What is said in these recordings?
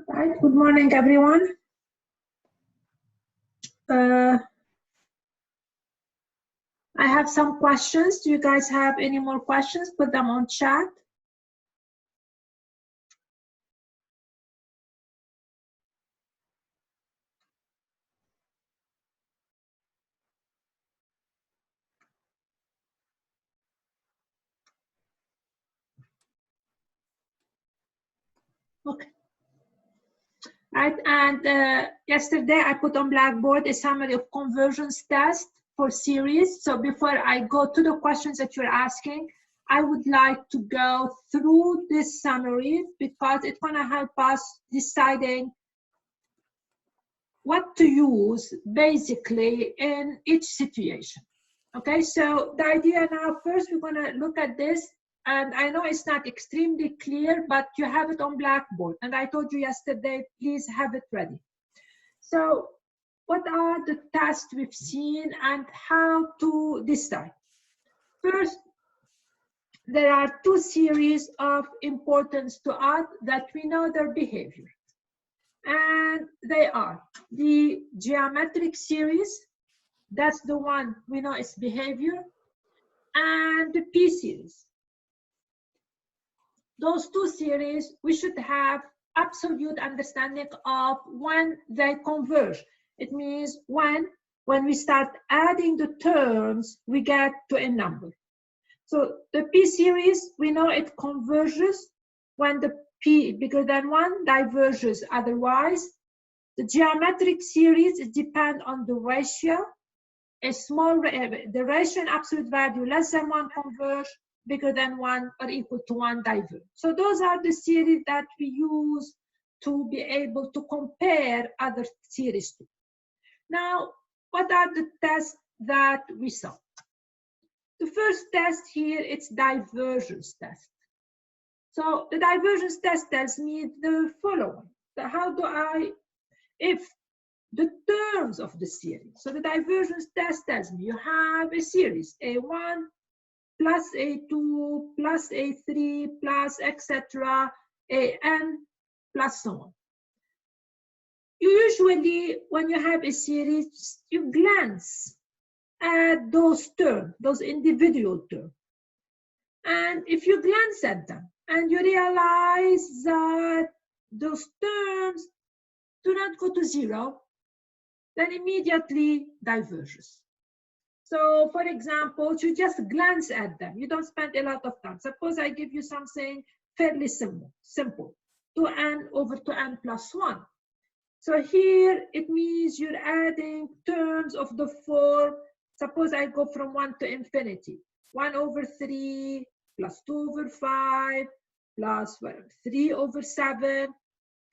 Right. Good morning, everyone. I have some questions. Do you guys have any more questions? Put them on chat. Okay. Right, and yesterday I put on Blackboard a summary of conversions test for series. So before I go to the questions that you're asking, I would like to go through this summary because it's going to help us deciding what to use basically in each situation. Okay, so the idea now, first we're going to look at this. And I know it's not extremely clear, but you have it on Blackboard. And I told you yesterday, please have it ready. So what are the tests we've seen and how to decide? First, there are two series of importance to us that we know their behavior. And they are the geometric series, that's the one we know its behavior, and the P series. Those two series, we should have absolute understanding of when they converge. It means when we start adding the terms, we get to a number. So the P series, we know it converges when the P bigger than 1 diverges otherwise. The geometric series, it depends on the ratio. The ratio in absolute value less than 1 converge, bigger than 1 or equal to 1 diverge. So those are the series that we use to be able to compare other series to. Now, what are the tests that we saw? The first test here, it's divergence test. So the divergence test tells me the following. How do I, if the terms of the series, so the divergence test tells me you have a series, A1 plus A2 plus A3 plus etc. AN plus so on. Usually when you have a series, you glance at those terms, those individual terms. And if you glance at them and you realize that those terms do not go to zero, then immediately diverges. So for example, you just glance at them. You don't spend a lot of time. Suppose I give you something fairly simple, 2n over 2n plus 1. So here it means you're adding terms of the form. Suppose I go from 1 to infinity. 1 over 3 plus 2 over 5 plus 3 over 7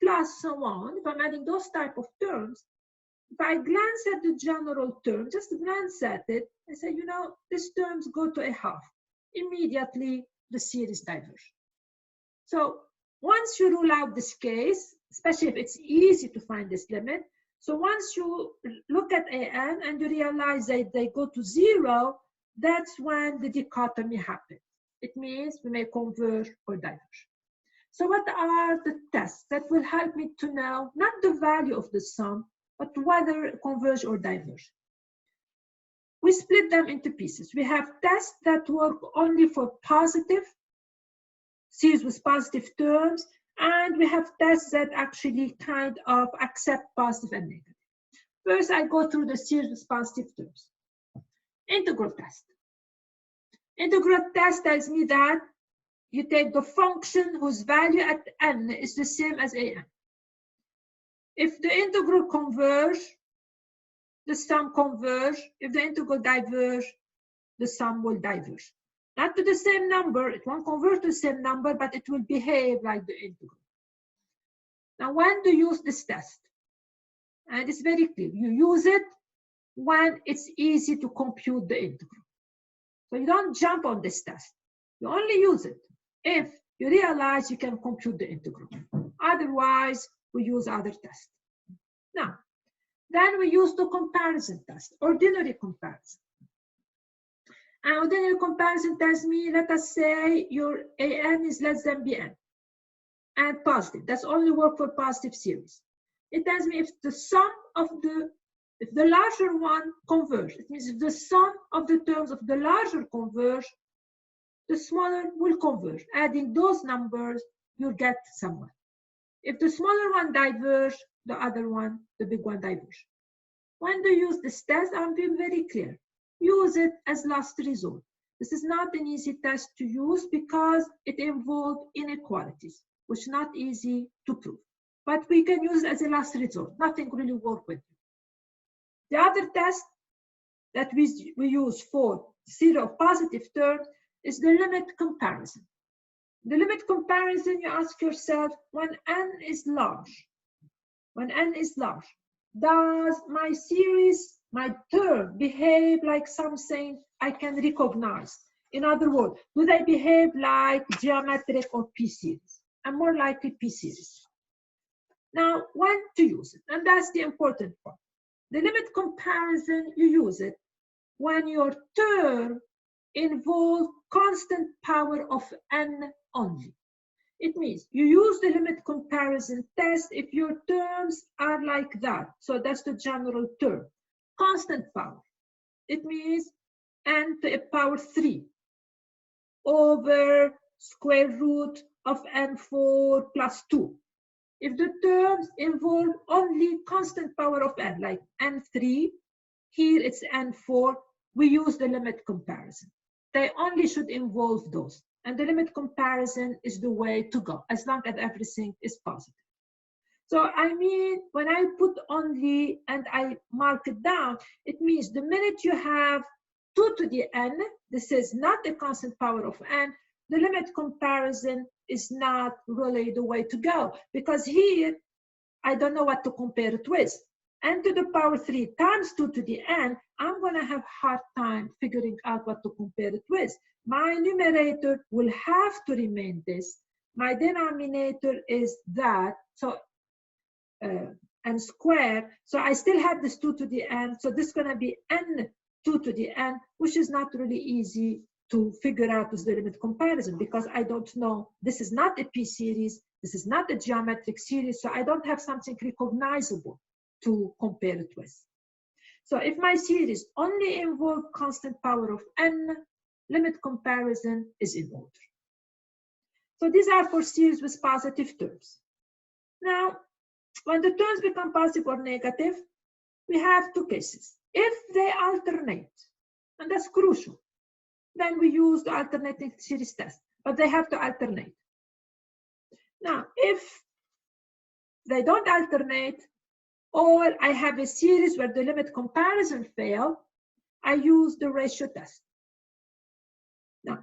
plus so on. If I'm adding those type of terms, if I glance at the general term, just glance at it, I say, you know, these terms go to a half. Immediately, the series diverges. So once you rule out this case, especially if it's easy to find this limit, so once you look at AN and you realize that they go to zero, that's when the dichotomy happens. It means we may converge or diverge. So what are the tests that will help me to know not the value of the sum, but whether converge or diverge? We split them into pieces. We have tests that work only for positive series with positive terms, and we have tests that actually kind of accept positive and negative. First, I go through the series with positive terms. Integral test. Integral test tells me that you take the function whose value at n is the same as an. If the integral converge, the sum converge. If the integral diverge, the sum will diverge. Not to the same number, it won't converge to the same number, but it will behave like the integral. Now, when do you use this test? And it's very clear. You use it when it's easy to compute the integral. So you don't jump on this test. You only use it if you realize you can compute the integral. Otherwise, we use other tests. Now, then we use the comparison test, ordinary comparison. And ordinary comparison tells me, let us say your AN is less than BN and positive. That's only work for positive series. It tells me if the sum of if the larger one converge, it means if the sum of the terms of the larger converge, the smaller will converge. Adding those numbers, you'll get somewhere. If the smaller one diverge, the other one, the big one, diverge. When do you use this test? I'm being very clear. Use it as last resort. This is not an easy test to use because it involves inequalities, which is not easy to prove. But we can use it as a last resort. Nothing really works with it. The other test that we use for zero positive terms is the limit comparison. The limit comparison, you ask yourself, when n is large, does my series, my term, behave like something I can recognize? In other words, do they behave like geometric or P series? And more likely P series. Now, when to use it? And that's the important part. The limit comparison, you use it when your term involves constant power of n only. It means you use the limit comparison test if your terms are like that. So that's the general term. Constant power. It means n to a power 3 over square root of n4 plus 2. If the terms involve only constant power of n, like n3, here it's n4, we use the limit comparison. They only should involve those. And the limit comparison is the way to go, as long as everything is positive. So I mean, when I put only and I mark it down, it means the minute you have 2 to the n, this is not a constant power of n, the limit comparison is not really the way to go, because here I don't know what to compare it with. N to the power 3 times 2 to the n, I'm going to have a hard time figuring out what to compare it with. My numerator will have to remain this. my denominator is that, so n squared, so I still have this 2 to the n, so this is going to be n 2 to the n, which is not really easy to figure out with the limit comparison, because I don't know, this is not a p-series, this is not a geometric series, so I don't have something recognizable to compare it with. So if my series only involves constant power of n, limit comparison is in order. So these are for series with positive terms. Now, when the terms become positive or negative, we have two cases. If they alternate, and that's crucial, then we use the alternating series test, but they have to alternate. Now, if they don't alternate, or I have a series where the limit comparison fails, I use the ratio test. Now,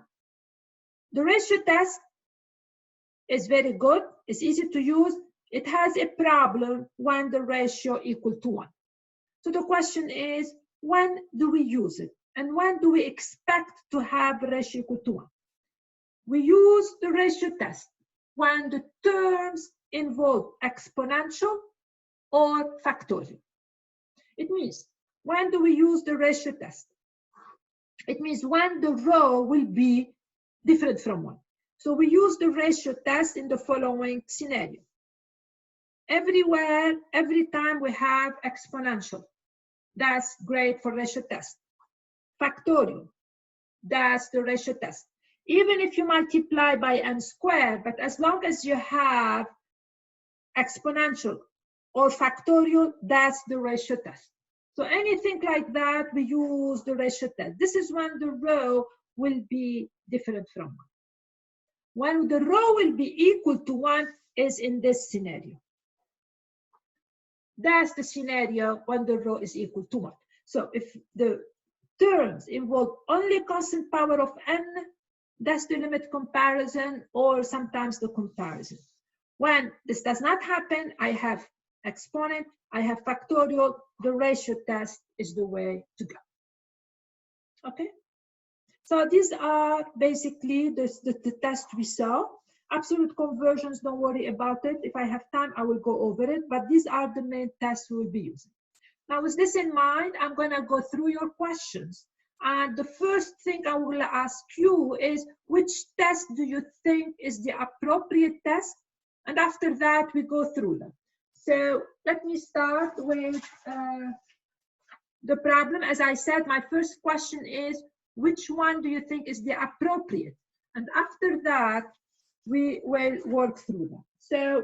the ratio test is very good, it's easy to use. It has a problem when the ratio equal to 1. So the question is, when do we use it? And when do we expect to have a ratio equal to 1? We use the ratio test when the terms involve exponential or factorial. It means, when do we use the ratio test? It means when the row will be different from 1. So we use the ratio test in the following scenario. Everywhere, every time we have exponential, that's great for ratio test. Factorial, that's the ratio test. Even if you multiply by n squared, but as long as you have exponential or factorial, that's the ratio test. So anything like that, we use the ratio test. This is when the row will be different from 1. When the row will be equal to 1 is in this scenario. That's the scenario when the row is equal to 1. So if the terms involve only constant power of n, that's the limit comparison, or sometimes the comparison. When this does not happen, I have exponent, I have factorial, the ratio test is the way to go. Okay? So these are basically the test we saw. Absolute conversions, don't worry about it. If I have time, I will go over it, but these are the main tests we will be using. Now, with this in mind, I'm going to go through your questions. And the first thing I will ask you is, which test do you think is the appropriate test? And after that, we go through them. So let me start with the problem. As I said, my first question is, which one do you think is the appropriate? And after that, we will work through them. So,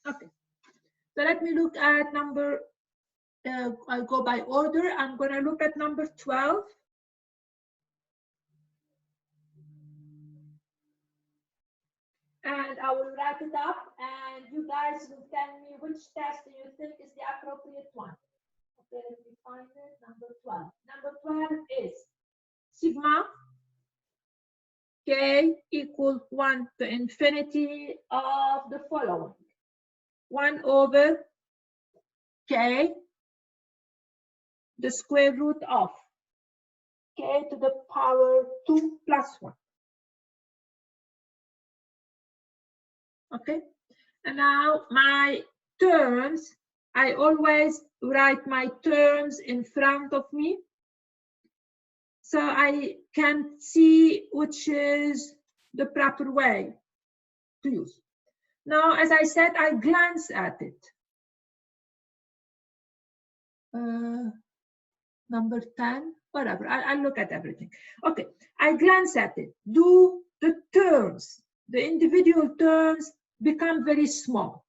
okay. So let me look at number, I'll go by order. I'm going to look at number 12. And I will wrap it up, and you guys will tell me which test do you think is the appropriate one. Okay, let me find it. Number 12. Number 12 is sigma k equal 1 to infinity of the following. 1 over k, the square root of k to the power 2 plus 1. Okay, and now my terms, I always write my terms in front of me, so I can see which is the proper way to use. Now, as I said, I glance at it. Number 10, whatever, I'll look at everything. Okay, I glance at it. Do the terms, the individual terms, become very small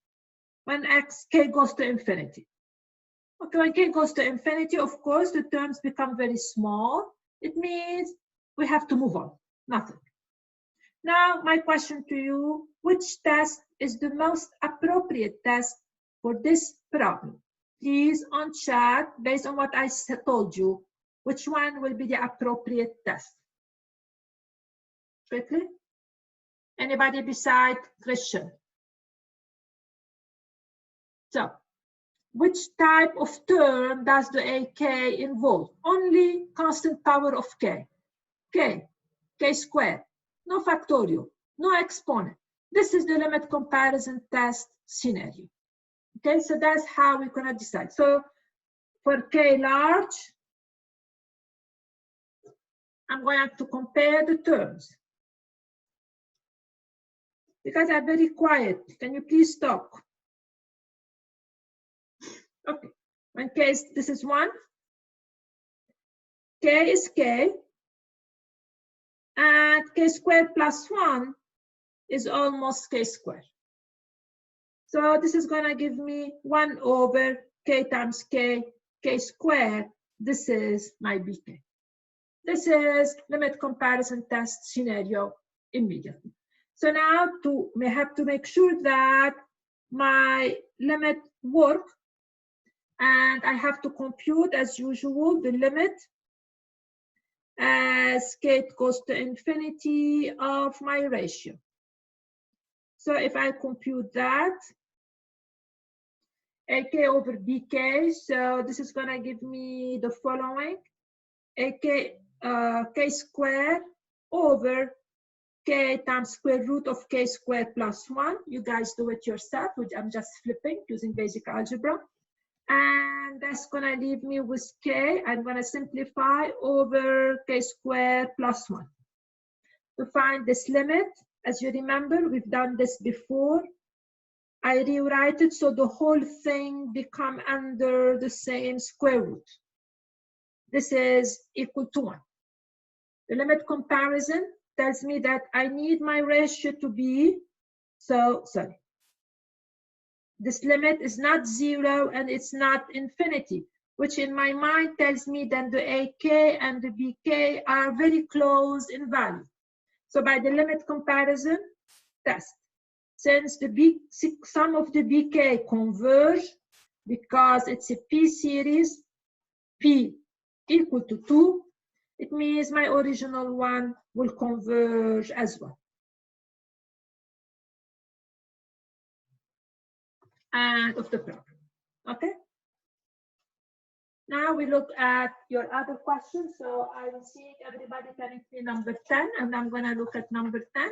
when k goes to infinity? Okay, when k goes to infinity, of course, the terms become very small. It means we have to move on, nothing. Now, my question to you, which test is the most appropriate test for this problem? Please, on chat, based on what I told you, which one will be the appropriate test? Quickly. Anybody beside Christian? So, which type of term does the AK involve? Only constant power of k. K squared, no factorial. no exponent. This is the limit comparison test scenario. Okay, so that's how we're gonna decide. So for K large, I'm going to compare the terms. You guys are very quiet. Can you please talk? Okay, in case this is 1, K is K, and K squared plus 1 is almost K squared. So this is going to give me 1 over K times K, K squared. This is my BK. This is limit comparison test scenario immediately. So now we have to make sure that my limit work, and I have to compute as usual the limit as K goes to infinity of my ratio. So if I compute that, AK over BK, so this is gonna give me the following: AK K squared over K times square root of K squared plus 1. You guys do it yourself, which I'm just flipping using basic algebra. And that's gonna leave me with K. I'm gonna simplify over K squared plus 1. To find this limit, as you remember, we've done this before. I rewrite it so the whole thing become under the same square root. This is equal to 1. The limit comparison tells me that I need my ratio to be, this limit is not 0 and it's not infinity, which in my mind tells me that the AK and the BK are very close in value. So by the limit comparison test, since the sum of the BK converge, because it's a P series, P equal to 2, it means my original one will converge as well. And of the problem, okay? Now we look at your other questions. So I will see if everybody can see number 10, and I'm gonna look at number 10.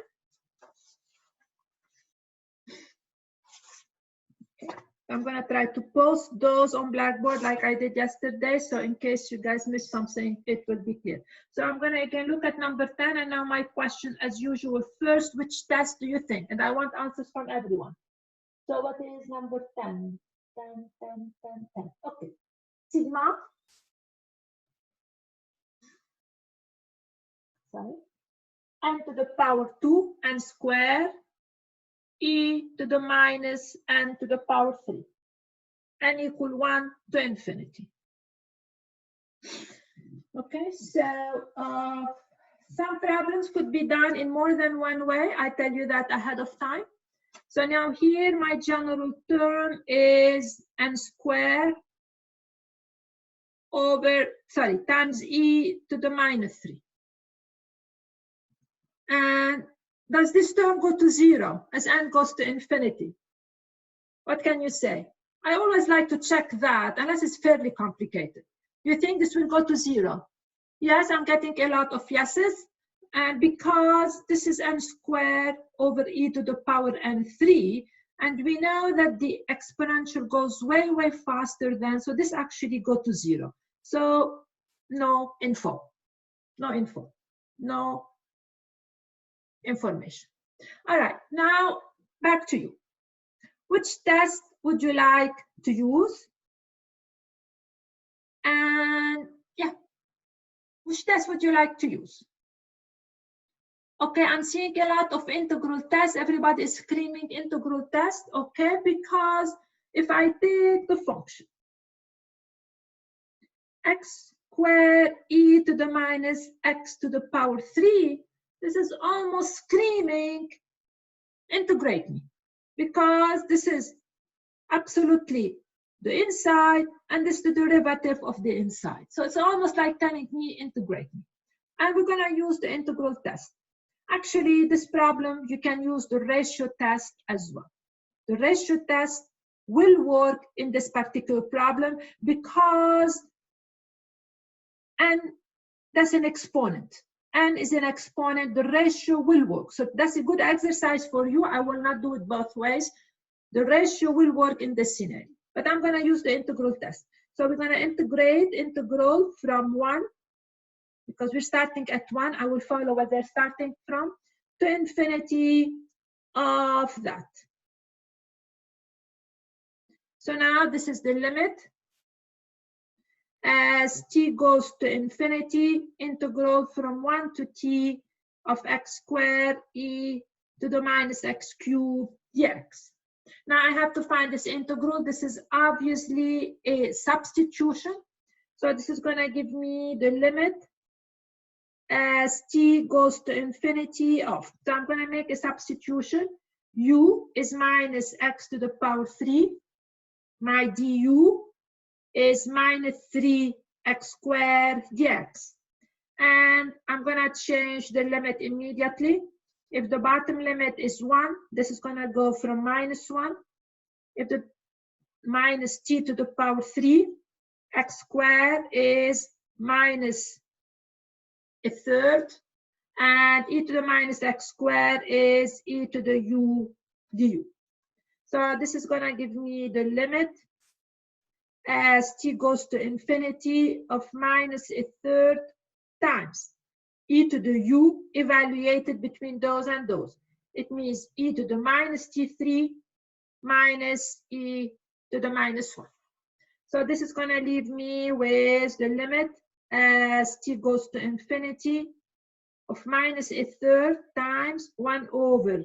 Okay. I'm gonna try to post those on Blackboard like I did yesterday. So in case you guys missed something, it will be clear. So I'm gonna again look at number 10, and now my question as usual, first, which test do you think? And I want answers from everyone. So what is number 10? 10, 10, 10, 10. Okay. Sigma. Sorry. N to the power 2 n square e to the minus n to the power 3. N equal 1 to infinity. Okay, so some problems could be done in more than one way. I tell you that ahead of time. So now here my general term is n squared over, times e to the minus 3. And does this term go to 0 as n goes to infinity? What can you say? I always like to check that, unless it's fairly complicated. You think this will go to 0? Yes, I'm getting a lot of yeses. And because this is n squared over e to the power n3, and we know that the exponential goes way, way faster than, so this actually go to 0. So no info, no info, no information. All right, now back to you. Which test would you like to use? And yeah, which test would you like to use? Okay, I'm seeing a lot of integral tests. Everybody is screaming integral test, okay? Because if I take the function x squared e to the minus x to the power 3, this is almost screaming integrate me, because this is absolutely the inside and this is the derivative of the inside. So it's almost like telling me integrate me. And we're gonna use the integral test. Actually, this problem, you can use the ratio test as well. The ratio test will work in this particular problem because, and that's an exponent. n is an exponent, the ratio will work. So that's a good exercise for you. I will not do it both ways. The ratio will work in this scenario, but I'm going to use the integral test. So we're going to integrate integral from 1, because we're starting at 1. I will follow what they're starting from, to infinity of that. So now this is the limit. As t goes to infinity, integral from 1 to t of x squared e to the minus x cubed dx. Now I have to find this integral. This is obviously a substitution. So this is going to give me the limit as t goes to infinity of. So I'm going to make a substitution. U is minus x to the power 3. My du is minus 3x squared dx. And I'm going to change the limit immediately. If the bottom limit is 1, this is going to go from minus 1. If the minus t to the power 3, x squared is minus a third, and e to the minus x squared is e to the u du. So this is going to give me the limit as t goes to infinity of minus a third times e to the u evaluated between those and those. It means e to the minus t3 minus e to the minus 1. So this is going to leave me with the limit as t goes to infinity of minus a third times 1 over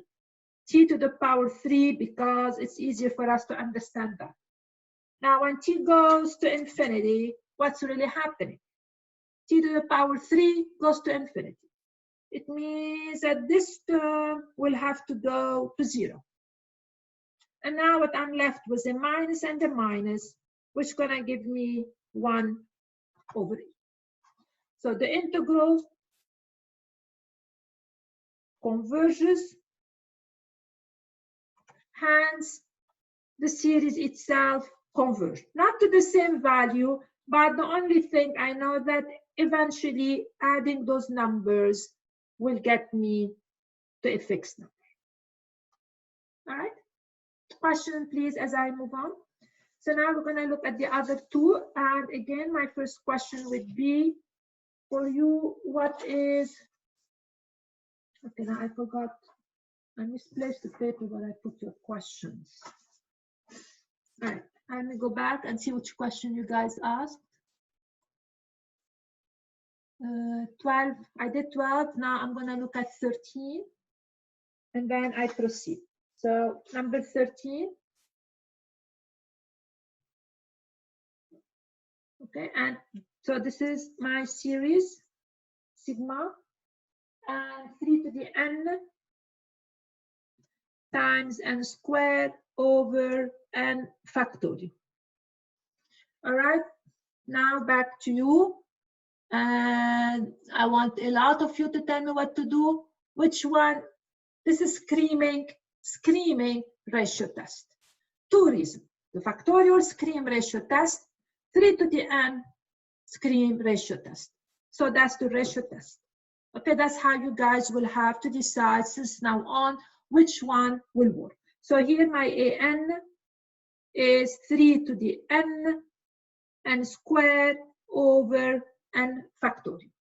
t to the power 3, because it's easier for us to understand that. Now, when t goes to infinity, what's really happening? T to the power 3 goes to infinity. It means that this term will have to go to 0. And now what I'm left with a minus and a minus, which is going to give me 1 over e. So the integral converges, hence the series itself converge. Not to the same value, but the only thing I know that eventually adding those numbers will get me to a fixed number. All right? Question, please, as I move on. So now we're going to look at the other two. And again, my first question would be for you, what is, okay, now I forgot, I misplaced the paper where I put your questions. All right, let me go back and see which question you guys asked. 12, I did 12, now I'm going to look at 13, and then I proceed. So number 13. Okay, and so this is my series, sigma, and 3 to the n times n squared over n factorial. All right, now back to you. And I want a lot of you to tell me what to do. Which one? This is screaming ratio test. Two reasons. The factorial scream ratio test, 3 to the n scream ratio test. So that's the ratio test. Okay, that's how you guys will have to decide since now on which one will work. So here my an is 3 to the n squared over n factorial.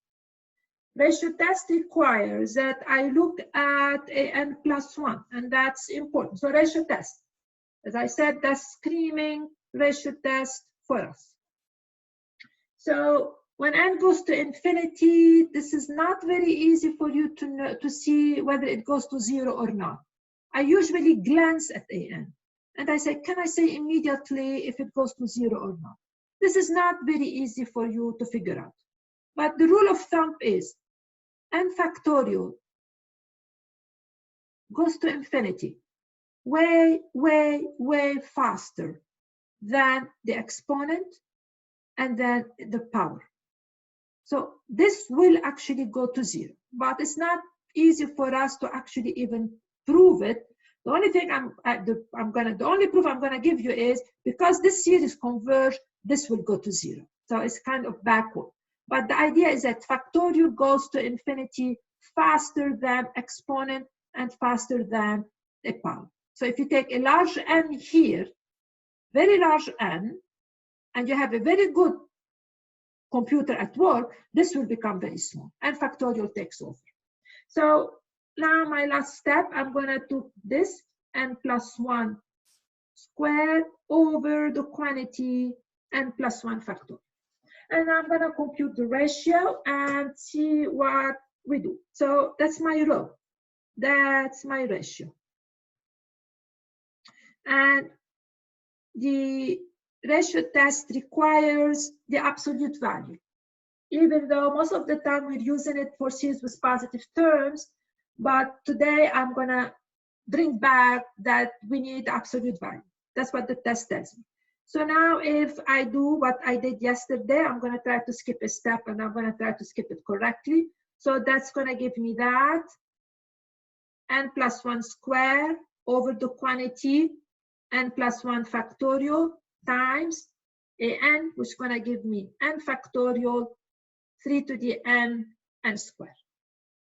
Ratio test requires that I look at an plus 1, and that's important. So ratio test, as I said, that's screaming ratio test for us. So when n goes to infinity, this is not very easy for you to know, to see whether it goes to 0 or not. I usually glance at an, and I say, can I say immediately if it goes to 0 or not? This is not very easy for you to figure out. But the rule of thumb is n factorial goes to infinity way, way, way faster than the exponent and then the power. So this will actually go to 0, but it's not easy for us to actually even prove it. The only thing the only proof I'm gonna give you is because this series converge, this will go to 0. So it's kind of backward. But the idea is that factorial goes to infinity faster than exponent and faster than a power. So if you take a large N here, very large N, and you have a very good computer at work, this will become very small and factorial takes over. So now my last step, I'm going to do this n plus 1 squared over the quantity n plus 1 factorial. And I'm going to compute the ratio and see what we do. So that's my rho. That's my ratio. And the ratio test requires the absolute value. Even though most of the time we're using it for series with positive terms, but today I'm going to bring back that we need absolute value. That's what the test tells me. So now if I do what I did yesterday, I'm going to try to skip a step and I'm going to try to skip it correctly. So that's going to give me that n plus 1 squared over the quantity n plus 1 factorial times a n, which is going to give me n factorial 3 to the n squared.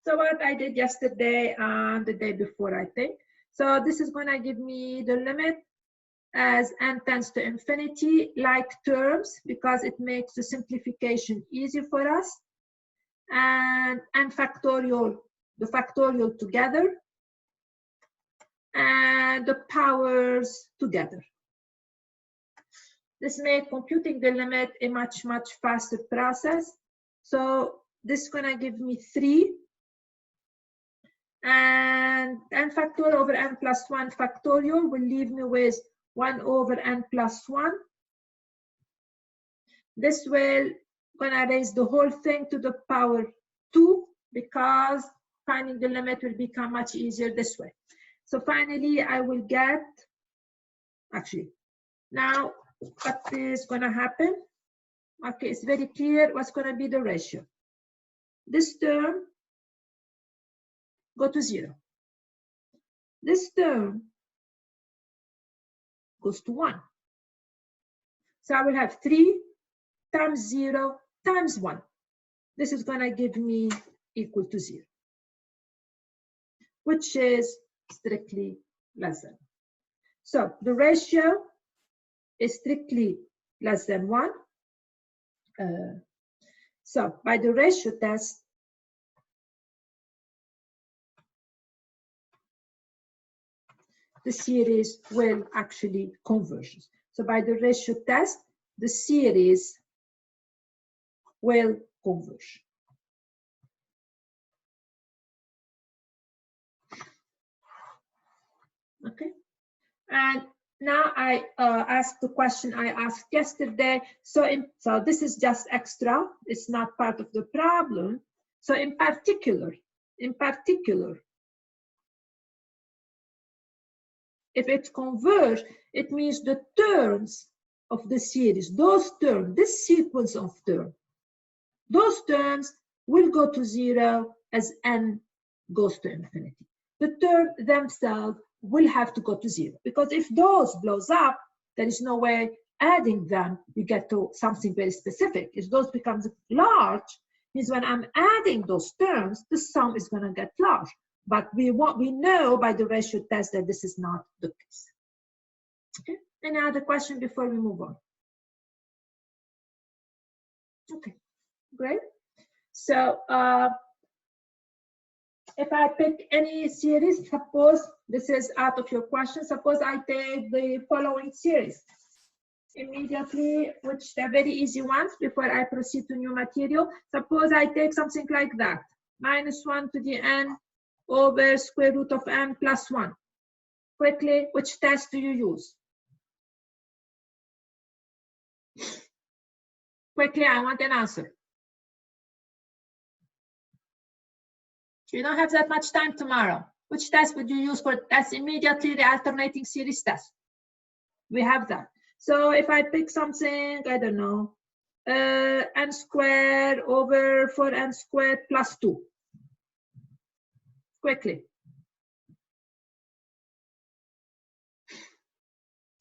So what I did yesterday and the day before, I think. So this is going to give me the limit as n tends to infinity, like terms, because it makes the simplification easy for us. And n factorial, the factorial together, and the powers together. This made computing the limit a much faster process. So this is going to give me 3. And n factorial over n plus 1 factorial will leave me with 1 over n plus 1. This will gonna raise the whole thing to the power 2 because finding the limit will become much easier this way. So finally, I will get, actually, now what is gonna happen? Okay, it's very clear what's gonna be the ratio. This term go to 0. This term goes to 1. So I will have 3 times 0 times 1. This is going to give me equal to 0, which is strictly less than. So the ratio is strictly less than 1. So by the ratio test, the series will actually converge. So by the ratio test, the series will converge. Okay, and now I ask the question I asked yesterday. So this is just extra. It's not part of the problem. So in particular, if it converges, it means the terms of the series, those terms, this sequence of terms, those terms will go to 0 as n goes to infinity. The terms themselves will have to go to 0 because if those blows up, there is no way adding them, you get to something very specific. If those becomes large, means when I'm adding those terms, the sum is going to get large. But we know by the ratio test that this is not the case. Okay. Any other question before we move on? Okay, great. So if I pick any series, suppose this is out of your question, suppose I take the following series immediately, which are very easy ones before I proceed to new material. Suppose I take something like that, -1 to the n over square root of n plus 1. Quickly, which test do you use? Quickly, I want an answer. You don't have that much time tomorrow. Which test would you use for that's immediately the alternating series test? We have that. So if I pick something, I don't know, n squared over 4n squared plus 2. Quickly.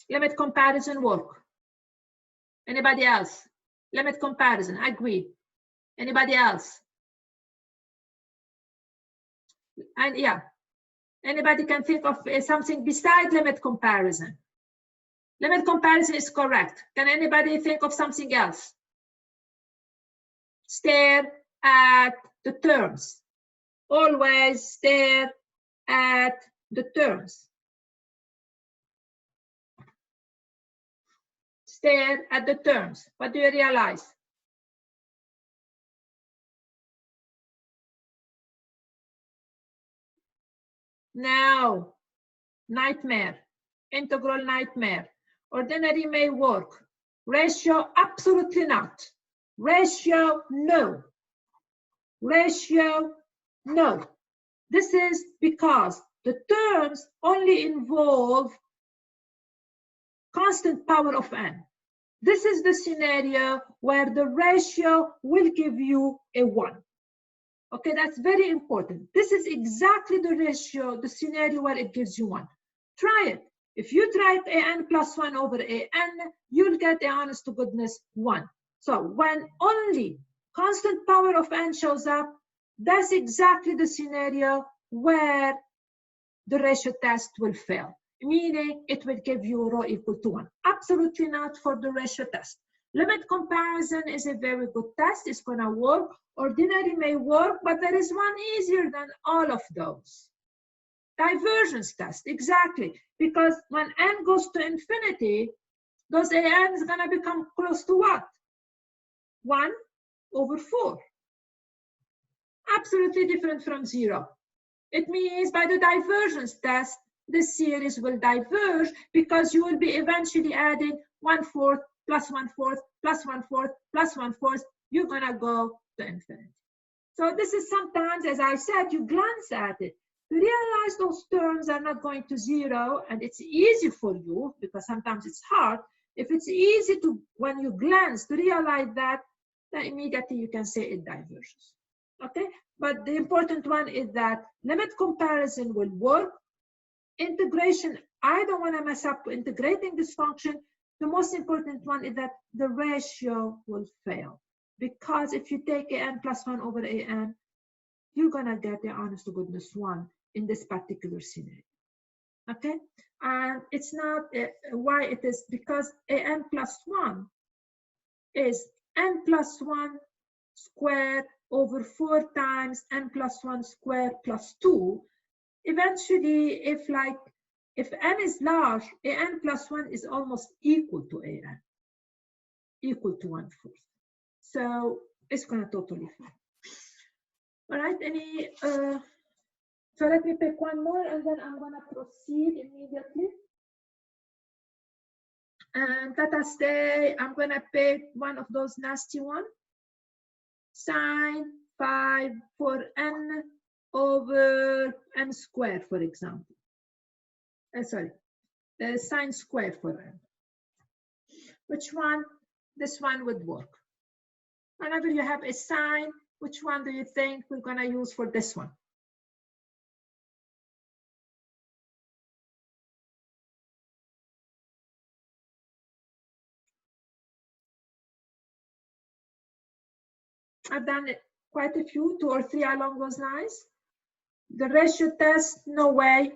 Limit comparison work. Anybody else? Limit comparison, agree. Anybody else? And yeah, anybody can think of something beside limit comparison. Limit comparison is correct. Can anybody think of something else? Stare at the terms. Always stare at the terms. Stare at the terms. What do you realize? Now, nightmare, integral nightmare. Ordinary may work. Ratio, absolutely not. Ratio, no. Ratio, no. This is because the terms only involve constant power of n. This is the scenario where the ratio will give you a 1. Okay, that's very important. This is exactly the ratio, the scenario where it gives you 1. Try it. If you try it an plus 1 over an, you'll get a honest to goodness 1. So when only constant power of n shows up, that's exactly the scenario where the ratio test will fail, meaning it will give you rho equal to 1. Absolutely not for the ratio test. Limit comparison is a very good test. It's going to work. Ordinary may work, but there is one easier than all of those. Divergence test, exactly. Because when n goes to infinity, those an is going to become close to what? 1 over 4. Absolutely different from 0. It means by the divergence test, this series will diverge because you will be eventually adding 1/4 plus 1/4 plus 1/4 plus 1/4. You're going to go to infinity. So this is sometimes, as I said, you glance at it. You realize those terms are not going to 0, and it's easy for you, because sometimes it's hard. If it's easy to, when you glance, to realize that, then immediately you can say it diverges. Okay? But the important one is that limit comparison will work. Integration, I don't want to mess up integrating this function. The most important one is that the ratio will fail. Because if you take an plus 1 over an, you're going to get the honest to goodness 1 in this particular scenario. Okay? And it's not why it is, because an plus 1 is n plus 1 squared over 4 times n plus 1 squared plus 2. Eventually, if n is large, an plus 1 is almost equal to an, equal to 1/4. So it's going to totally fail. All right, so let me pick one more and then I'm going to proceed immediately. And let us say I'm going to pick one of those nasty ones. Sine 5 for n over n squared, for example. Sine squared for n. Which one? This one would work. Whenever you have a sine, which one do you think we're going to use for this one? I've done quite a few, 2 or 3 along those lines. The ratio test, no way.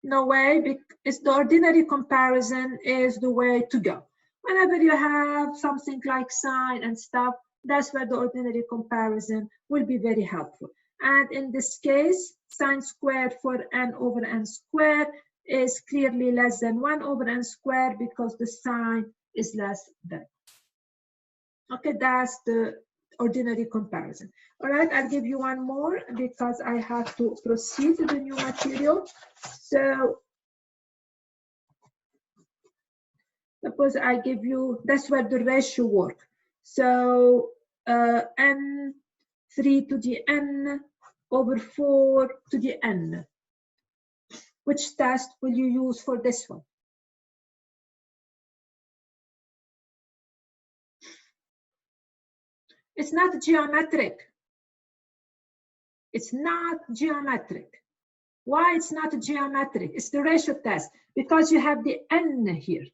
No way, because the ordinary comparison is the way to go. Whenever you have something like sine and stuff, that's where the ordinary comparison will be very helpful. And in this case, sine squared for n over n squared is clearly less than 1 over n squared because the sine is less than. Okay, that's the ordinary comparison. All right, I'll give you one more because I have to proceed to the new material. So suppose I give you, that's where the ratio works. So n 3 to the n over 4 to the n. Which test will you use for this one? It's not geometric. It's not geometric. Why it's not geometric? It's the ratio test because you have the n here.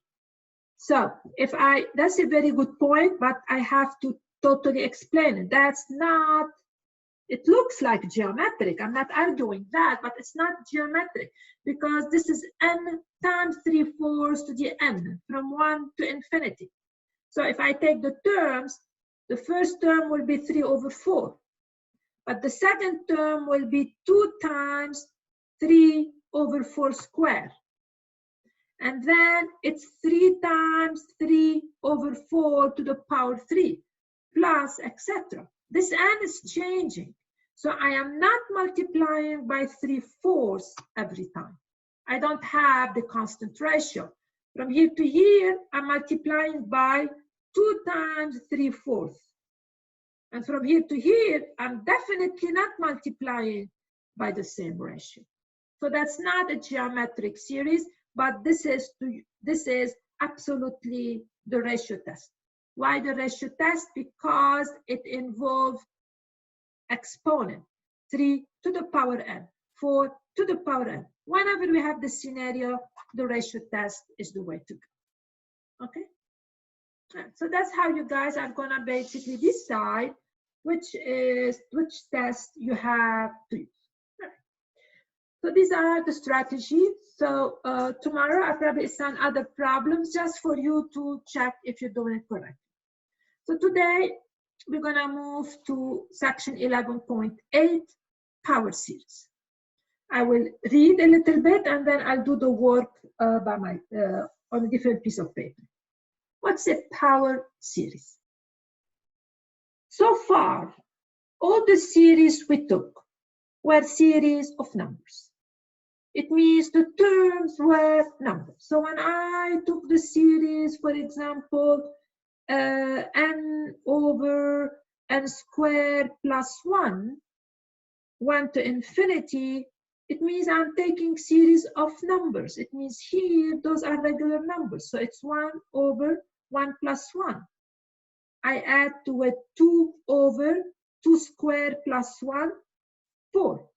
So if that's a very good point, but I have to totally explain it. That's not, it looks like geometric. I'm not arguing that, but it's not geometric because this is n times 3/4 to the n from 1 to infinity. So if I take the terms, the first term will be 3/4. But the second term will be 2 times 3/4 squared. And then it's 3 times 3/4 to the power 3 plus etc. This n is changing. So I am not multiplying by 3/4 every time. I don't have the constant ratio. From here to here, I'm multiplying by 2 times 3/4. And from here to here, I'm definitely not multiplying by the same ratio. So that's not a geometric series, but this is absolutely the ratio test. Why the ratio test? Because it involves exponent, 3 to the power n, 4 to the power n. Whenever we have this scenario, the ratio test is the way to go. Okay? So that's how you guys are gonna basically decide which test you have to use. So these are the strategies. So tomorrow I'll probably send other problems just for you to check if you're doing it correctly. So today we're gonna move to section 11.8, power series. I will read a little bit and then I'll do the work on a different piece of paper. What's a power series? So far, all the series we took were series of numbers. It means the terms were numbers. So when I took the series, for example, n over n squared plus 1 to infinity, it means I'm taking series of numbers. It means here, those are regular numbers. So it's 1 over 1 plus 1. I add to it 2 over 2 squared plus 1, 4.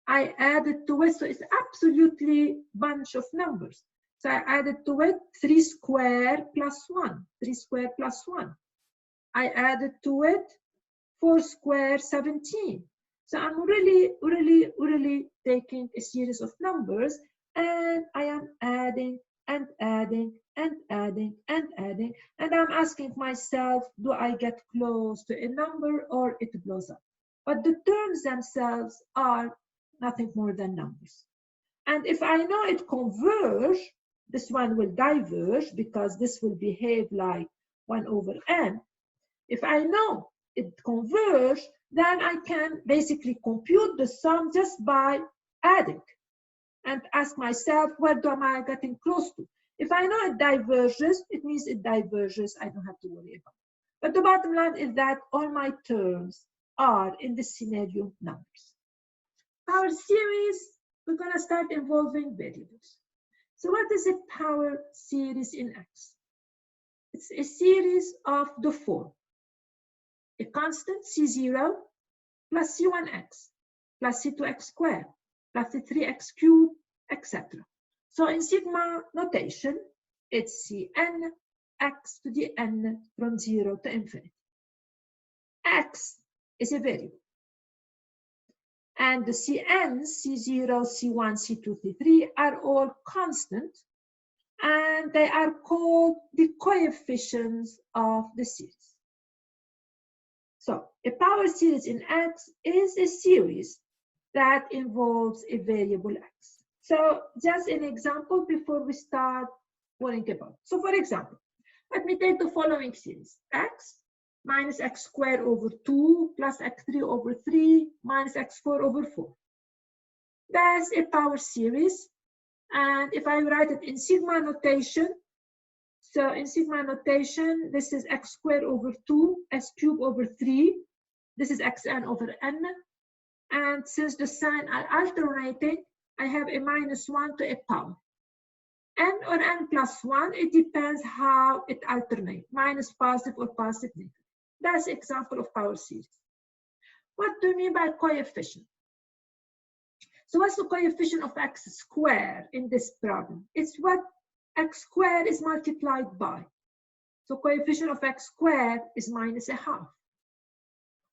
I added to it, so it's absolutely bunch of numbers. So I added to it 3 squared plus 1, 3 squared plus 1. I added to it 4 squared, 17. So I'm really taking a series of numbers and I am adding and adding and adding and adding. And I'm asking myself, do I get close to a number or it blows up? But the terms themselves are nothing more than numbers. And if I know it converge, this one will diverge because this will behave like 1 over n. If I know it converge, then I can basically compute the sum just by adding and ask myself, where am I getting close to? If I know it diverges, it means it diverges. I don't have to worry about it. But the bottom line is that all my terms are, in this scenario, numbers. Power series, we're going to start involving variables. So what is a power series in X? It's a series of the form: a constant C0 plus C1x plus C2x squared plus C3x cubed, etc. So in sigma notation, it's Cn x to the n from 0 to infinity. X is a variable. And the Cn, C0, C1, C2, C3 are all constant, and they are called the coefficients of the series. So a power series in X is a series that involves a variable X. So just an example before we start worrying about it. So for example, let me take the following series: X minus x squared over 2 plus x3 over 3 minus x4 over 4. That's a power series. And if I write it in sigma notation, so in sigma notation, this is x squared over 2, s cubed over 3. This is xn over n. And since the sign are alternating, I have a minus 1 to a power. N or n plus 1, it depends how it alternates, minus positive or positive negative. That's an example of power series. What do you mean by coefficient? So what's the coefficient of x squared in this problem? It's what x squared is multiplied by. So coefficient of x squared is minus a half.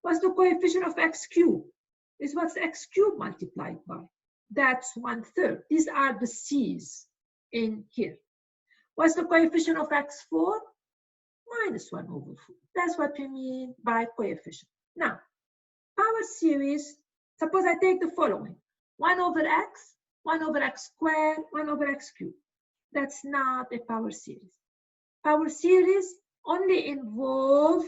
What's the coefficient of x cubed? Is what's x cubed multiplied by? That's 1/3. These are the C's in here. What's the coefficient of x4? -1/4. That's what we mean by coefficient. Now, power series, suppose I take the following. 1/x, 1/x squared, 1/x cubed. That's not a power series. Power series only involve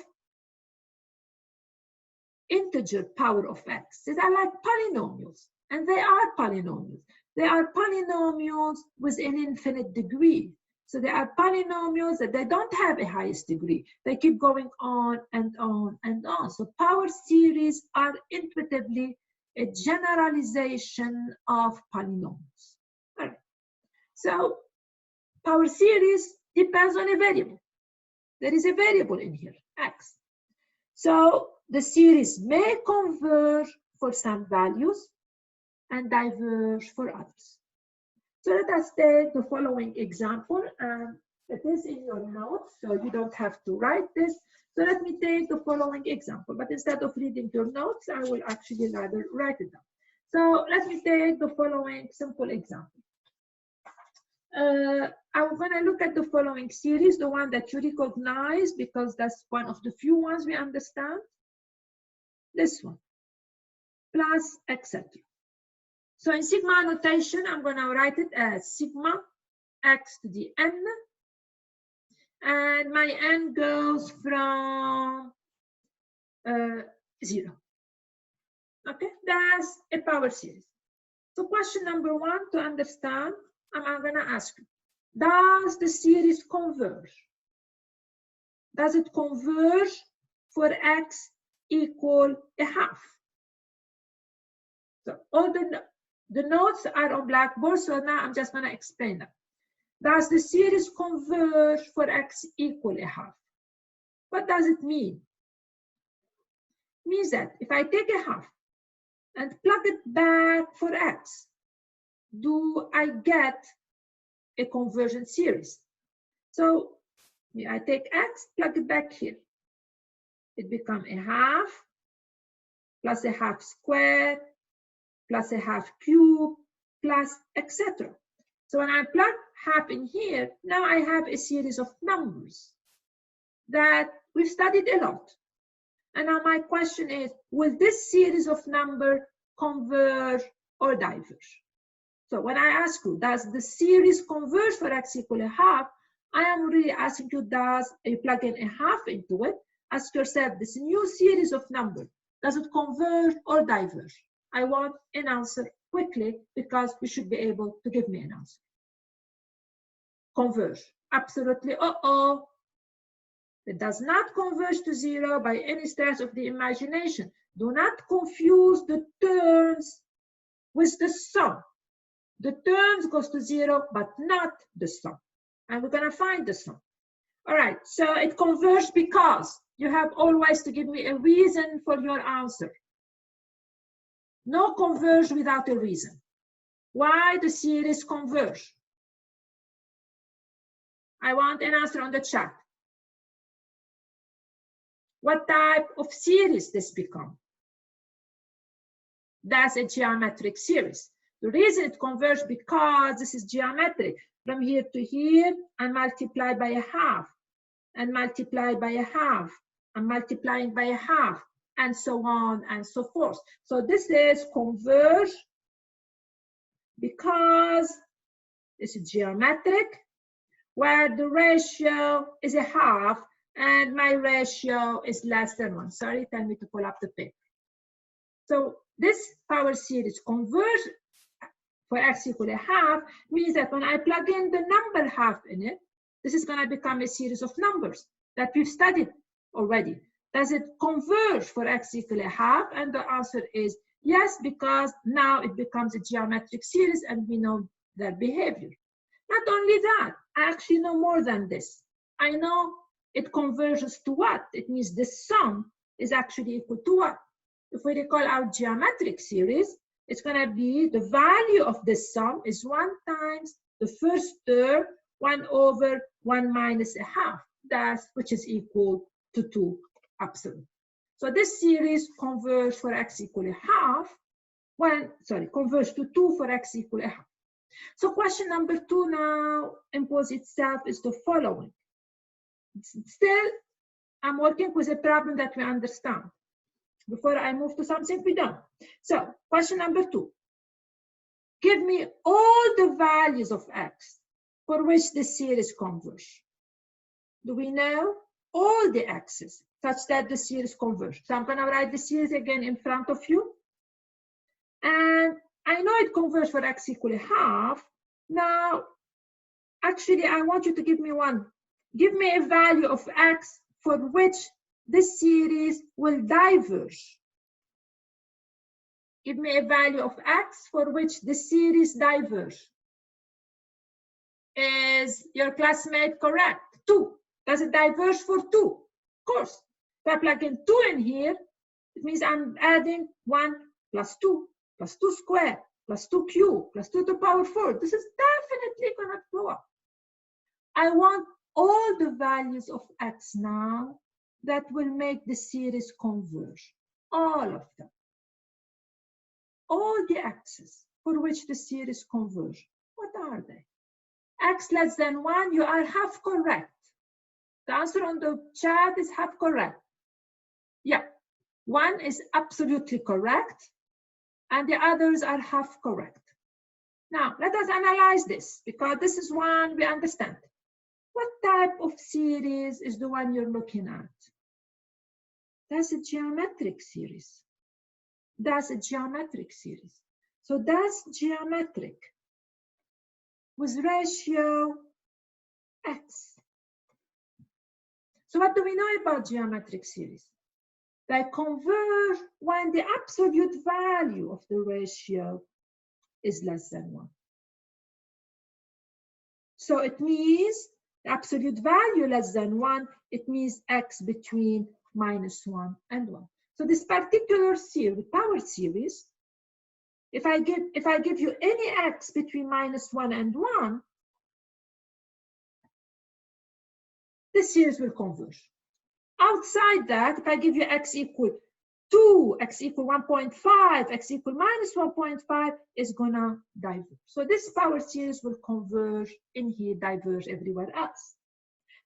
integer power of x. These are like polynomials, and they are polynomials. They are polynomials with an infinite degree. So they are polynomials that they don't have a highest degree. They keep going on and on and on. So power series are intuitively a generalization of polynomials. All right. So power series depends on a variable. There is a variable in here, x. So the series may converge for some values and diverge for others. So let us take the following example, and it is in your notes, so you don't have to write this. So let me take the following example, but instead of reading your notes, I will actually rather write it down. So let me take the following simple example. I'm going to look at the following series, the one that you recognize, because that's one of the few ones we understand. This one, plus etc. So in sigma notation, I'm going to write it as sigma x to the n, and my n goes from 0. Okay, that's a power series. So question number 1 to understand, I'm going to ask you, does the series converge? Does it converge for x equal a half? So all the notes are on Blackboard, so now I'm just going to explain them. Does the series converge for x equal a half? What does it mean? It means that if I take a half and plug it back for x, do I get a convergent series? So I take x, plug it back here. It becomes a half plus a half squared plus a half cube plus etc. So when I plug half in here, now I have a series of numbers that we've studied a lot. And now my question is, will this series of numbers converge or diverge? So when I ask you, does the series converge for x equal a half? I am really asking you, does you plug in a half into it? Ask yourself, this new series of numbers, does it converge or diverge? I want an answer quickly because you should be able to give me an answer. Converge, absolutely. It does not converge to 0 by any stretch of the imagination. Do not confuse the terms with the sum. The terms goes to 0, but not the sum. And we're going to find the sum. All right, so it converged because you have always to give me a reason for your answer. No converge without a reason. Why the series converge? I want an answer on the chat. What type of series this become? That's a geometric series. The reason it converges because this is geometric. From here to here, I multiply by a half, and multiply by a half, and multiplying by a half, and so on and so forth. So this is converge because this is geometric, where the ratio is a half, and my ratio is less than 1. Sorry, tell me to pull up the paper. So this power series converge for x equal a half means that when I plug in the number half in it, this is going to become a series of numbers that we've studied already. Does it converge for x equal a half? And the answer is yes, because now it becomes a geometric series and we know their behavior. Not only that, I actually know more than this. I know it converges to what? It means the sum is actually equal to what? If we recall our geometric series, it's going to be the value of this sum is 1 times the first term, 1 over 1 minus a half, that's which is equal to 2 absolute. So this series converges for x equal half, converge to 2 for x equal half. So question number 2 now imposes itself is the following. Still, I'm working with a problem that we understand before I move to something we don't. So question number 2. Give me all the values of x for which the series converge. Do we know all the x's such that the series converge? So I'm going to write the series again in front of you. And I know it converges for x equal half. Now, actually, I want you to give me one. Give me a value of x for which this series will diverge. Give me a value of x for which the series diverge. Is your classmate correct? 2. Does it diverge for 2? Of course. If I plug in 2 in here, it means I'm adding 1 plus 2 plus 2 squared plus 2 cubed plus 2 to the power 4. This is definitely going to blow up. I want all the values of x now that will make the series converge. All of them. All the x's for which the series converge. What are they? X less than 1, you are half correct. The answer on the chat is half correct. Yeah, 1 is absolutely correct, and the others are half correct. Now, let us analyze this, because this is one we understand. What type of series is the one you're looking at? That's a geometric series. That's a geometric series. So that's geometric with ratio x. So what do we know about geometric series? They converge when the absolute value of the ratio is less than 1. So it means the absolute value less than 1, it means x between -1 and 1. So this particular series, power series, if I give you any x between -1 and 1, this series will converge. Outside that, if I give you x equal 2, x equal 1.5, x equal -1.5, is gonna diverge. So this power series will converge in here, diverge everywhere else.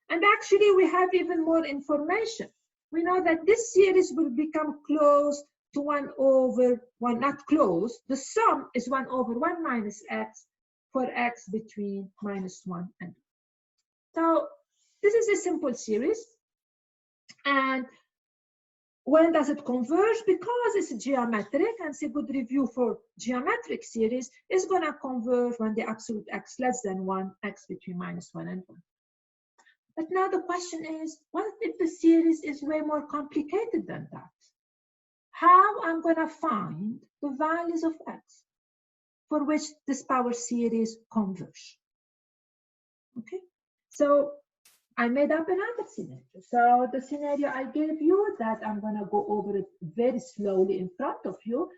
And actually, we have even more information. We know that this series will become close to 1 over 1, not close. The sum is 1 over 1 minus x for x between -1 and 2. So this is a simple series. And when does it converge? Because it's geometric, and it's a good review for geometric series, is going to converge when the absolute x less than 1, x between -1 and 1. But now the question is, what if the series is way more complicated than that? How I'm going to find the values of x for which this power series converge? Okay, so I made up another scenario. So the scenario I gave you, that I'm going to go over it very slowly in front of you.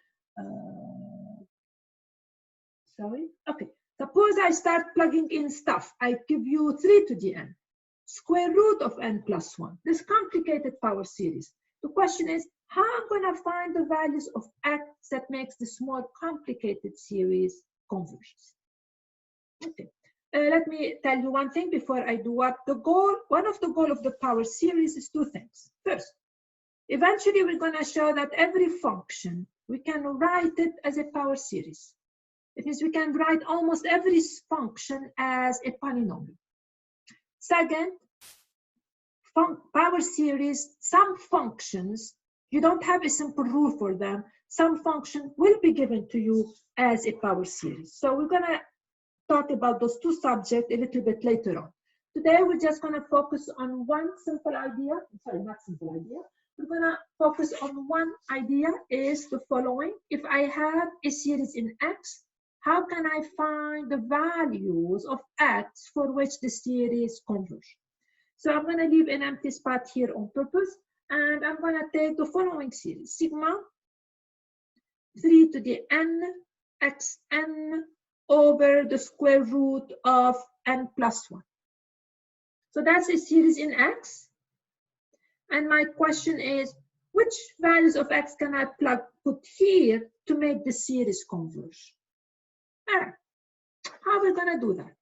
Sorry. Okay. Suppose I start plugging in stuff. I give you 3 to the n, square root of n plus 1. This complicated power series. The question is, how I'm going to find the values of x that makes this more complicated series converge? Okay. Let me tell you one thing before I do what the goal. One of the goals of the power series is 2 things. First, eventually we're going to show that every function, we can write it as a power series. It means we can write almost every function as a polynomial. Second, power series, some functions, you don't have a simple rule for them. Some function will be given to you as a power series. So we're going to talk about those 2 subjects a little bit later on. Today, we're just going to focus on one simple idea. Sorry, not simple idea. We're going to focus on one idea, is the following. If I have a series in x, how can I find the values of x for which the series converge? So I'm going to leave an empty spot here on purpose, and I'm going to take the following series. Sigma 3 to the n xn over the square root of n plus 1. So that's a series in x. And my question is, which values of x can I put here to make the series converge? All right. How are we going to do that?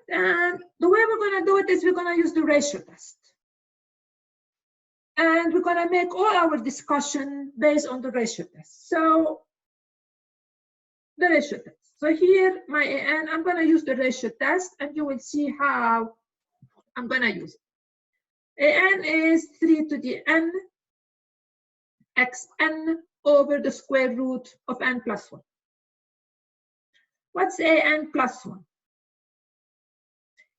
And the way we're going to do it is we're going to use the ratio test. And we're going to make all our discussion based on the ratio test. So the ratio test. So here, my AN, I'm going to use the ratio test, and you will see how I'm going to use it. AN is 3 to the n xn over the square root of n plus 1. What's AN plus 1?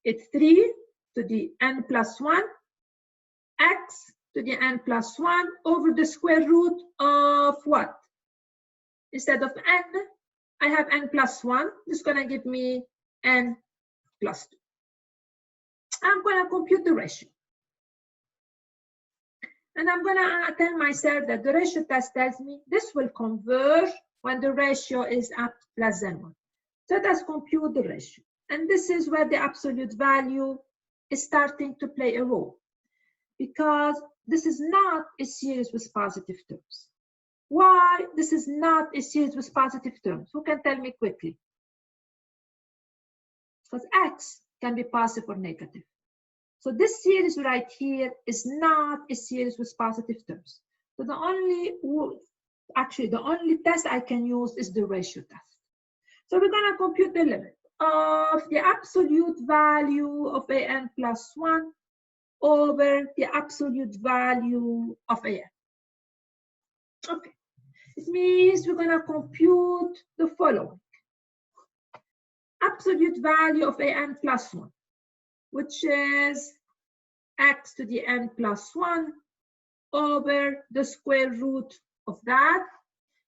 It's 3 to the n plus 1 x to the n plus 1 over the square root of what? Instead of n, I have n plus 1. This is going to give me n plus 2. I'm going to compute the ratio. And I'm going to tell myself that the ratio test tells me this will converge when the ratio is up less than 1. So let's compute the ratio. And this is where the absolute value is starting to play a role, because this is not a series with positive terms. Why this is not a series with positive terms? Who can tell me quickly? Because x can be positive or negative. So this series right here is not a series with positive terms. So the only test I can use is the ratio test. So we're going to compute the limit of the absolute value of AN plus 1 over the absolute value of AN. Okay. It means we're going to compute the following. Absolute value of AN plus 1, which is x to the n plus 1 over the square root of that,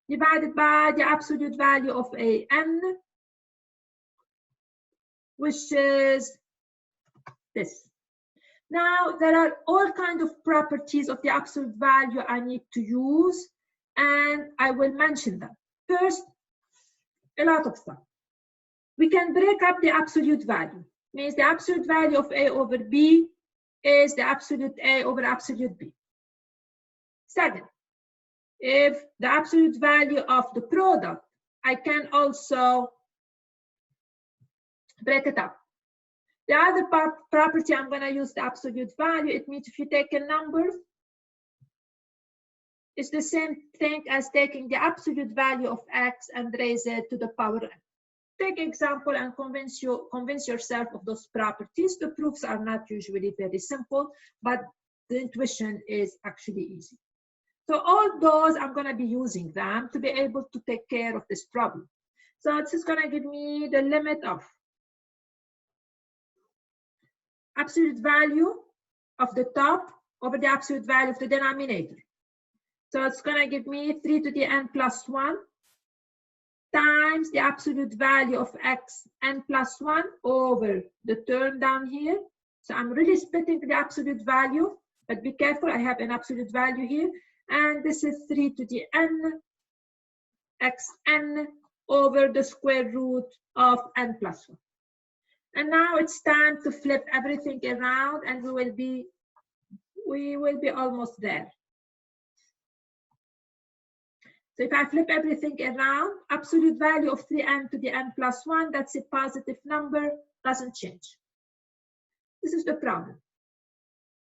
divided by the absolute value of AN, which is this. Now, there are all kinds of properties of the absolute value I need to use, and I will mention them. First, a lot of stuff. We can break up the absolute value. Means the absolute value of A over B is the absolute A over absolute B. Second, if the absolute value of the product, I can also break it up. The other property I'm going to use the absolute value. It means if you take a number, it's the same thing as taking the absolute value of x and raise it to the power n. Take example and convince yourself of those properties. The proofs are not usually very simple, but the intuition is actually easy. So all those, I'm going to be using them to be able to take care of this problem. So this is going to give me the limit of absolute value of the top over the absolute value of the denominator. So it's going to give me 3 to the n plus 1 times the absolute value of x n plus 1 over the term down here. So I'm really splitting the absolute value, but be careful, I have an absolute value here. And this is 3 to the n xn over the square root of n plus 1. And now it's time to flip everything around, and we will be almost there. So if I flip everything around, absolute value of 3n to the n plus 1, that's a positive number, doesn't change. This is the problem.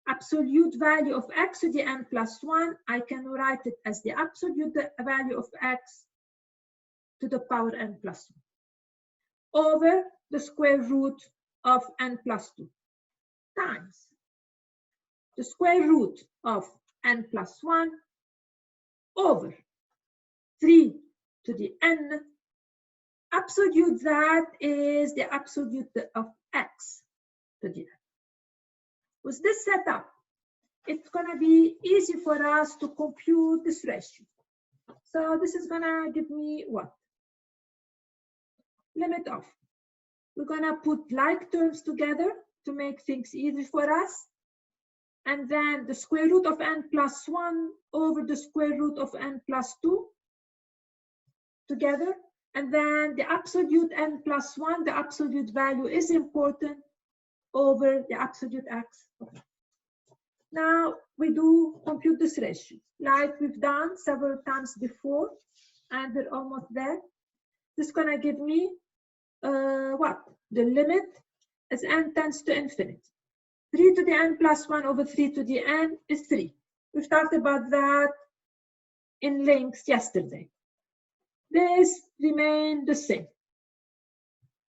Absolute value of x to the n plus 1, I can write it as the absolute value of x to the power n plus 1 over the square root of n plus 2 times the square root of n plus 1 over 3 to the n absolute, that is the absolute of x to the n. With this setup, it's going to be easy for us to compute this ratio. So this is going to give me what? Limit of. We're going to put like terms together to make things easy for us. And then the square root of n plus 1 over the square root of n plus 2 together. And then the absolute n plus 1, the absolute value is important, over the absolute x. Now we do compute this ratio like we've done several times before, and we're almost there. This is gonna give me what? The limit as n tends to infinity. 3 to the n plus 1 over 3 to the n is 3. We've talked about that in length yesterday. This remained the same.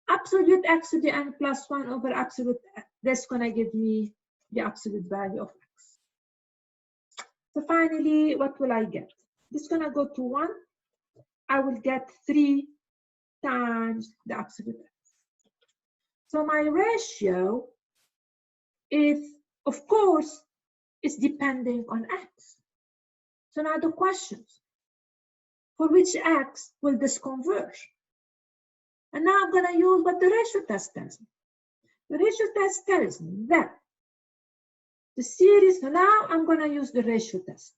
Absolute x to the n plus 1 over absolute x. That's going to give me the absolute value of x. So finally, what will I get? This is going to go to 1. I will get 3 times the absolute x. So my ratio is, of course, is depending on x. So now the questions, for which x will this converge? And now I'm going to use what the ratio test tells me. The ratio test tells me that the series, so now I'm going to use the ratio test.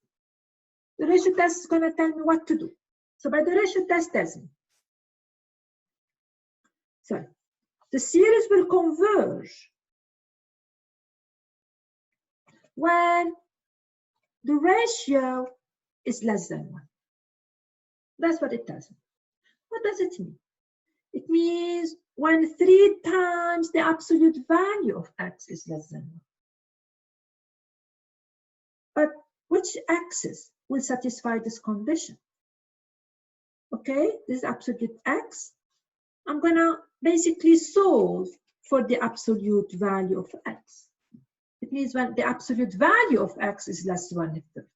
The ratio test is going to tell me what to do. So by the ratio test tells me, sorry, the series will converge when the ratio is less than 1. That's what it tells me. What does it mean? It means when 3 times the absolute value of x is less than 1. But which axis will satisfy this condition? Okay, this is absolute x. I'm going to basically solve for the absolute value of x. It means when the absolute value of x is less than 1/3.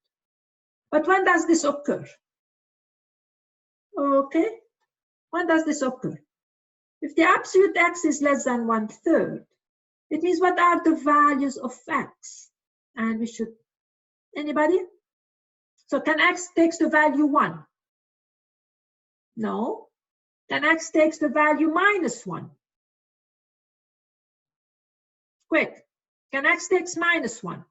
But when does this occur? Okay, when does this occur? If the absolute x is less than 1/3, it means what are the values of x? And we should, anybody? So can x takes the value 1? No. Can x takes the value -1? Quick. Can x takes -1?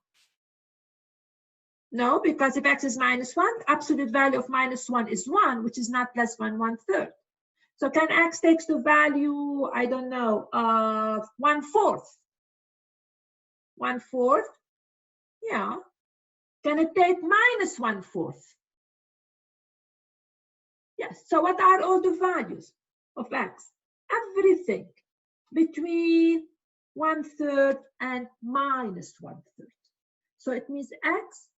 No, because if x is -1, absolute value of -1 is 1, which is not less than 1/3. So can x takes the value, I don't know, 1/4? 1/4? Yeah. Can it take -1/4? Yes. So what are all the values of x? Everything between 1/3 and -1/3. So it means x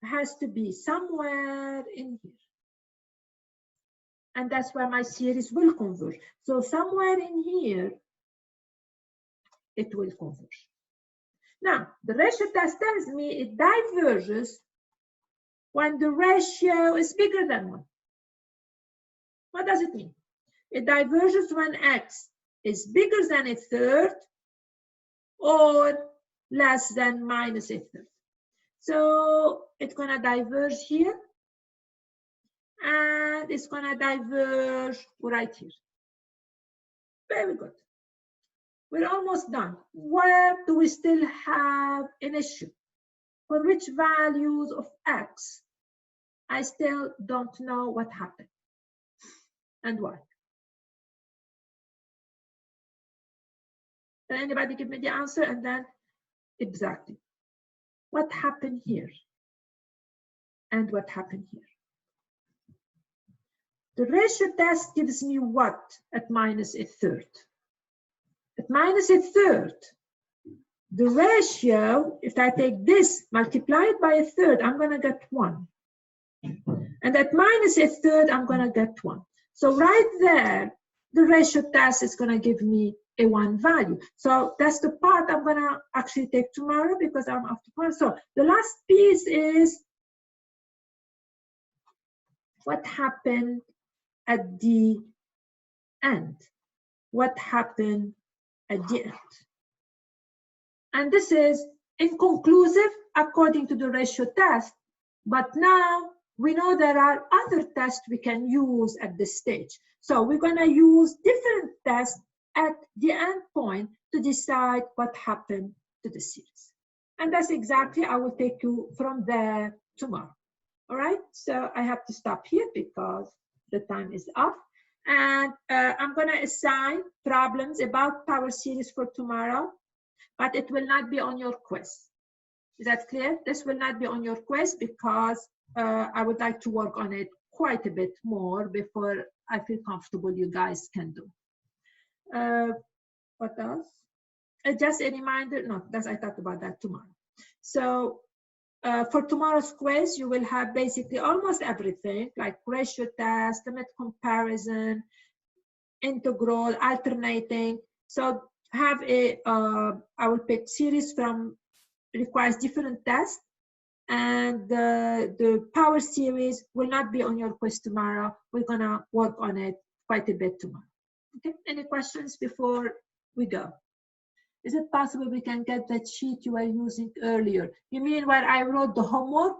has to be somewhere in here. And that's where my series will converge. So somewhere in here, it will converge. Now, the ratio test tells me it diverges when the ratio is bigger than 1. What does it mean? It diverges when x is bigger than 1/3 or less than -1/3. So it's going to diverge here, and it's going to diverge right here. Very good. We're almost done. Where do we still have an issue? For which values of x, I still don't know what happened and why. Can anybody give me the answer? And then exactly what happened here and what happened here. The ratio test gives me what at -1/3? At -1/3, the ratio, if I take this, multiply it by 1/3, I'm going to get 1. And at -1/3, I'm going to get 1. So right there, the ratio test is going to give me a 1 value. So that's the part I'm going to actually take tomorrow because I'm after tomorrow. So the last piece is what happened at the end. What happened at the end? And this is inconclusive according to the ratio test, but now we know there are other tests we can use at this stage. So we're going to use different tests at the end point to decide what happened to the series. And that's exactly, I will take you from there tomorrow. All right, so I have to stop here because the time is up. And I'm going to assign problems about power series for tomorrow, but it will not be on your quiz. Is that clear? This will not be on your quiz because I would like to work on it quite a bit more before I feel comfortable you guys can do. What else? Just a reminder, no, I talked about that tomorrow. So for tomorrow's quiz, you will have basically almost everything, like ratio test, limit comparison, integral, alternating. So have a, I will pick series from, requires different tests, and the power series will not be on your quiz tomorrow. We're gonna work on it quite a bit tomorrow. Okay, any questions before we go? Is it possible we can get that sheet you were using earlier? You mean where I wrote the homework,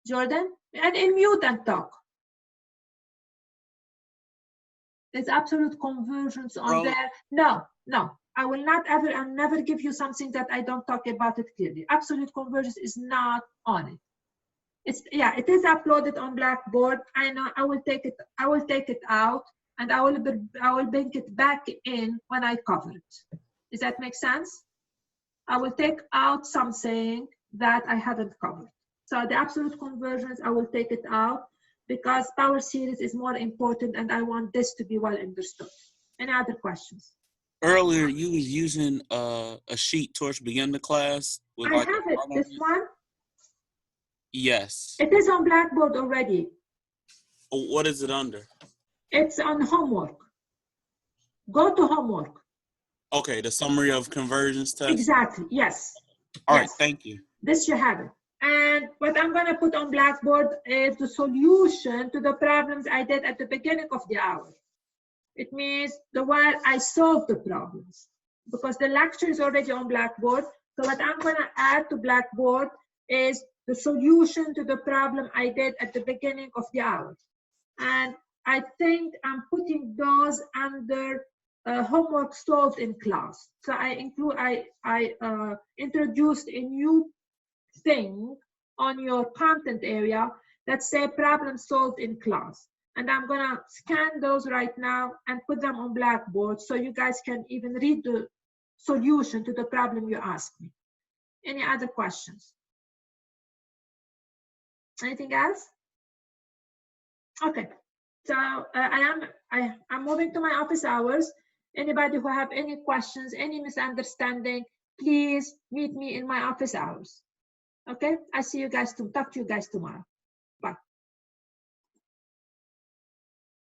Jordan? And in mute and talk. There's absolute conversions on there. No, I will not ever, I'll never give you something that I don't talk about it clearly. Absolute convergence is not on it. It's, yeah, it is uploaded on Blackboard. I know. I will take it out, and I will bring it back in when I cover it. Does that make sense? I will take out something that I haven't covered. So the absolute convergence, I will take it out because power series is more important, and I want this to be well understood. Any other questions? Earlier, you was using a sheet towards the beginning of the class. With I have it. This one? Yes. It is on Blackboard already. What is it under? It's on homework. Go to homework. Okay, the summary of convergence test? Exactly, yes. All yes. right, thank you. This you have it. And what I'm going to put on Blackboard is the solution to the problems I did at the beginning of the hour. It means the one I solved the problems, because the lecture is already on Blackboard. So what I'm going to add to Blackboard is the solution to the problem I did at the beginning of the hour. And I think I'm putting those under homework solved in class. So I introduced a new thing on your content area that say problem solved in class. And I'm gonna scan those right now and put them on Blackboard so you guys can even read the solution to the problem you asked me. Any other questions? Anything else? Okay, so I'm moving to my office hours. Anybody who have any questions, any misunderstanding, please meet me in my office hours. Okay, I see you guys, talk to you guys tomorrow.